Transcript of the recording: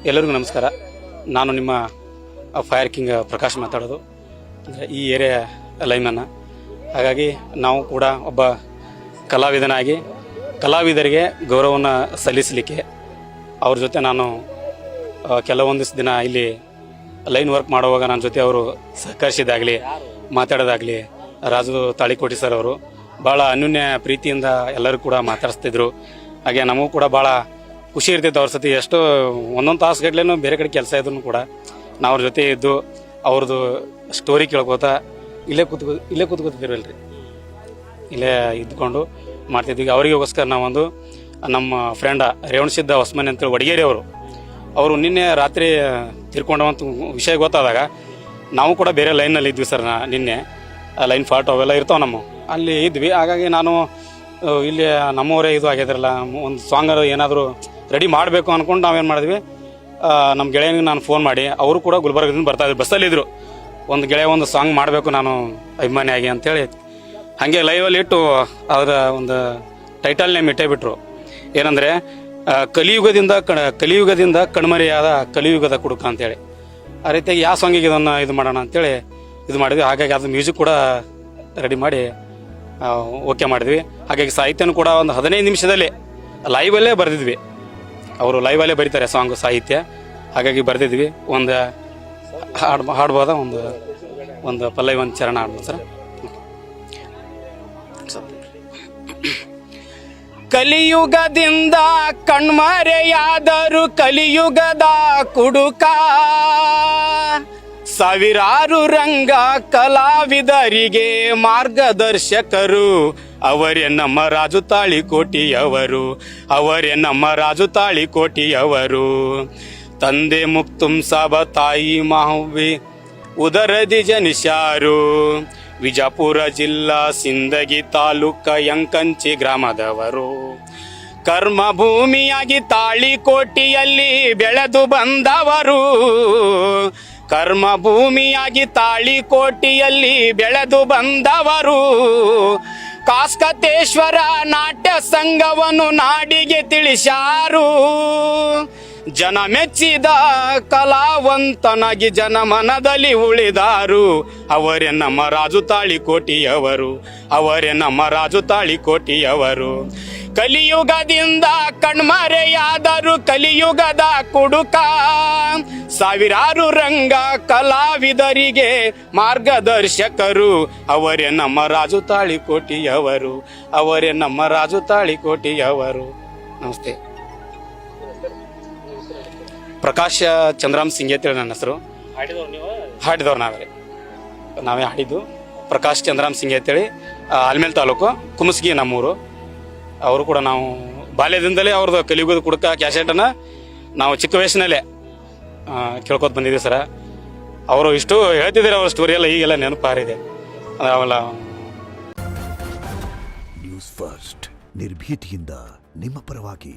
ಎಲ್ಲರಿಗೂ ನಮಸ್ಕಾರ. ನಾನು ನಿಮ್ಮ ಫೈರ್ ಕಿಂಗ್ ಪ್ರಕಾಶ್ ಮಾತಾಡೋದು. ಅಂದರೆ ಈ ಏರಿಯಾ ಲೈನ್ಮನ್ನ. ಹಾಗಾಗಿ ನಾವು ಕೂಡ ಒಬ್ಬ ಕಲಾವಿದನಾಗಿ ಕಲಾವಿದರಿಗೆ ಗೌರವವನ್ನು ಸಲ್ಲಿಸಲಿಕ್ಕೆ ಅವ್ರ ಜೊತೆ ನಾನು ಕೆಲವೊಂದಿಷ್ಟು ದಿನ ಇಲ್ಲಿ ಲೈನ್ ವರ್ಕ್ ಮಾಡುವಾಗ ನನ್ನ ಜೊತೆ ಅವರು ಸಹಕರಿಸಿದಾಗಲಿ ಮಾತಾಡೋದಾಗಲಿ ರಾಜು ತಾಳಿಕೋಟಿ ಸರ್ ಅವರು ಭಾಳ ಅನ್ಯೋನ್ಯ ಪ್ರೀತಿಯಿಂದ ಎಲ್ಲರೂ ಕೂಡ ಮಾತಾಡಿಸ್ತಿದ್ರು. ಹಾಗೆ ನಮಗೂ ಕೂಡ ಭಾಳ ಖುಷಿ ಇರ್ತಿತ್ತು. ಅವ್ರ ಸತಿ ಎಷ್ಟೋ ಒಂದೊಂದು ತಾಸು ಗಟ್ಲೆನೂ ಬೇರೆ ಕಡೆ ಕೆಲಸ ಇದ್ರು ಕೂಡ ನಾವು ಅವ್ರ ಜೊತೆ ಇದ್ದು ಅವ್ರದ್ದು ಸ್ಟೋರಿ ಕೇಳ್ಕೋತಾ ಇಲ್ಲೇ ಕೂತ್ಕೋತಿದ್ದಿರಲ್ರಿ, ಇಲ್ಲೇ ಇದ್ಕೊಂಡು ಮಾಡ್ತಿದ್ವಿ. ಅವರಿಗೋಸ್ಕರ ನಾವೊಂದು ನಮ್ಮ ಫ್ರೆಂಡ ರೇವಣಸಿದ್ದ ಹೊಸಮನೆ ಅಂತೇಳಿ ವಡಗೇರಿ ಅವರು ನಿನ್ನೆ ರಾತ್ರಿ ತಿರ್ಕೊಂಡವಂತ ವಿಷಯ ಗೊತ್ತಾದಾಗ ನಾವು ಕೂಡ ಬೇರೆ ಲೈನಲ್ಲಿ ಇದ್ವಿ ಸರ್. ನಿನ್ನೆ ಲೈನ್ ಫಾಲ್ಟ್ ಅವೆಲ್ಲ ಇರ್ತಾವೆ ನಮ್ಮ ಅಲ್ಲಿ ಇದ್ವಿ. ಹಾಗಾಗಿ ನಾನು ಇಲ್ಲಿ ನಮ್ಮವರೇ ಇದು ಆಗಿದ್ರಲ್ಲ, ಒಂದು ಸಾಂಗ್ ಏನಾದರೂ ರೆಡಿ ಮಾಡಬೇಕು ಅಂದ್ಕೊಂಡು ನಾವೇನು ಮಾಡಿದ್ವಿ, ನಮ್ಮ ಗೆಳೆಯನಿಗೆ ನಾನು ಫೋನ್ ಮಾಡಿ ಅವರು ಕೂಡ ಗುಲ್ಬರ್ಗದಿಂದ ಬರ್ತಾಯಿದ್ರು, ಬಸ್ಸಲ್ಲಿದ್ದರು. ಒಂದು ಗೆಳೆಯ ಒಂದು ಸಾಂಗ್ ಮಾಡಬೇಕು ನಾನು ಅಭಿಮಾನಿಯಾಗಿ ಅಂಥೇಳಿ ಹಾಗೆ ಲೈವಲ್ಲಿ ಇಟ್ಟು ಅದರ ಒಂದು ಟೈಟಲ್ ನೇಮ್ ಇಟ್ಟೇ ಬಿಟ್ರು. ಏನಂದರೆ ಕಲಿಯುಗದಿಂದ ಕಣ್ಮರೆಯಾದ ಕಲಿಯುಗದ ಕುಡುಕ ಅಂತೇಳಿ. ಆ ರೀತಿಯಾಗಿ ಯಾವ ಸಾಂಗಿಗೆ ಇದನ್ನು ಇದು ಮಾಡೋಣ ಅಂತೇಳಿ ಇದು ಮಾಡಿದ್ವಿ. ಹಾಗಾಗಿ ಅದು ಮ್ಯೂಸಿಕ್ ಕೂಡ ರೆಡಿ ಮಾಡಿ ಓಕೆ ಮಾಡಿದ್ವಿ. ಹಾಗಾಗಿ ಸಾಹಿತ್ಯನೂ ಕೂಡ ಒಂದು 15 ನಿಮಿಷದಲ್ಲಿ ಲೈವಲ್ಲೇ ಬರೆದಿದ್ವಿ. ಅವರು ಲೈವಲ್ಲೇ ಬರೀತಾರೆ ಸಾಂಗು ಸಾಹಿತ್ಯ. ಹಾಗಾಗಿ ಬರೆದಿದ್ವಿ. ಒಂದು ಹಾಡ್ಬೋದ, ಒಂದು ಪಲ್ಲವಿ, ಒಂದು ಚರಣ ಹಾಡ್ಬೋದು ಸರ್. ಕಲಿಯುಗದಿಂದ ಕಣ್ಮರೆಯಾದರು ಕಲಿಯುಗದ ಕುಡುಕ, ಸಾವಿರಾರು ರಂಗ ಕಲಾವಿದರಿಗೆ ಮಾರ್ಗದರ್ಶಕರು ಅವರೇ ನಮ್ಮ ರಾಜು ತಾಳಿಕೋಟಿಯವರು, ಅವರೇ ನಮ್ಮ ರಾಜು ತಾಳಿಕೋಟಿಯವರು. ತಂದೆ ಮುಕ್ತುಂ ಸಾಬ ತಾಯಿ ಮಾವಿ ಉದರದಿ ಜನಿಷ್ಯಾರು, ವಿಜಾಪುರ ಜಿಲ್ಲಾ ಸಿಂದಗಿ ತಾಲೂಕ ಯಂಕಂಚಿ ಗ್ರಾಮದವರು. ಕರ್ಮಭೂಮಿಯಾಗಿ ತಾಳಿಕೋಟಿಯಲ್ಲಿ ಬೆಳೆದು ಬಂದವರು, ಕರ್ಮಭೂಮಿಯಾಗಿ ತಾಳಿಕೋಟಿಯಲ್ಲಿ ಬೆಳೆದು ಬಂದವರು. ಕಾಸ್ಕತೇಶ್ವರ ನಾಟ್ಯ ಸಂಘವನ್ನು ನಾಡಿಗೆ ತಿಳಿಸ್ಯಾರು, ಜನ ಮೆಚ್ಚಿದ ಕಲಾವಂತನಾಗಿ ಜನಮನದಲ್ಲಿ ಉಳಿದಾರು. ಅವರೇ ನಮ್ಮ ರಾಜು ತಾಳಿಕೋಟಿಯವರು, ಅವರೇ ನಮ್ಮ ರಾಜು ತಾಳಿಕೋಟಿಯವರು. ಕಲಿಯುಗದಿಂದ ಕಣ್ಮರೆಯಾದರು ಕಲಿಯುಗದ ಕುಡುಕ, ಸಾವಿರಾರು ರಂಗ ಕಲಾವಿದರಿಗೆ ಮಾರ್ಗದರ್ಶಕರು ಅವರೇ ನಮ್ಮ ರಾಜು ತಾಳಿಕೋಟಿಯವರು, ಅವರೇ ನಮ್ಮ ರಾಜು ತಾಳಿಕೋಟಿಯವರು. ನಮಸ್ತೆ. ಪ್ರಕಾಶ್ ಚಂದ್ರಾಮ್ ಸಿಂಗ್ ಅಂತೇಳಿ ನನ್ನ ಹೆಸರು. ಹಾಡಿದವ್ರು ನಾವೇ ಹಾಡಿದ್ದು. ಪ್ರಕಾಶ್ ಚಂದ್ರಾಮ್ ಸಿಂಗ್ ಅಂತೇಳಿ ಆಲ್ಮೇಲ್ ತಾಲೂಕು ಕುಮಸ್ಗಿ ನಮ್ಮೂರು. ಅವರು ಕೂಡ ನಾವು ಬಾಲ್ಯದಿಂದಲೇ ಅವ್ರದ್ದು ಕಲಿಯುಗದ ಕುಡುಕ ಕ್ಯಾಸೆಟನ್ನು ನಾವು ಚಿಕ್ಕ ವಯಸ್ಸಿನಲ್ಲೇ ಕೇಳ್ಕೊತ ಬಂದಿದ್ದೀವಿ ಸರ. ಅವರು ಇಷ್ಟು ಹೇಳ್ತಿದ್ದಾರೆ, ಅವ್ರ ಸ್ಟೋರಿ ಎಲ್ಲ ಈಗೆಲ್ಲ ನೆನಪಾರಿದೆ ಅವೆಲ್ಲ. ನ್ಯೂಸ್ ಫಸ್ಟ್ ನಿರ್ಭೀತಿಯಿಂದ ನಿಮ್ಮ ಪರವಾಗಿ.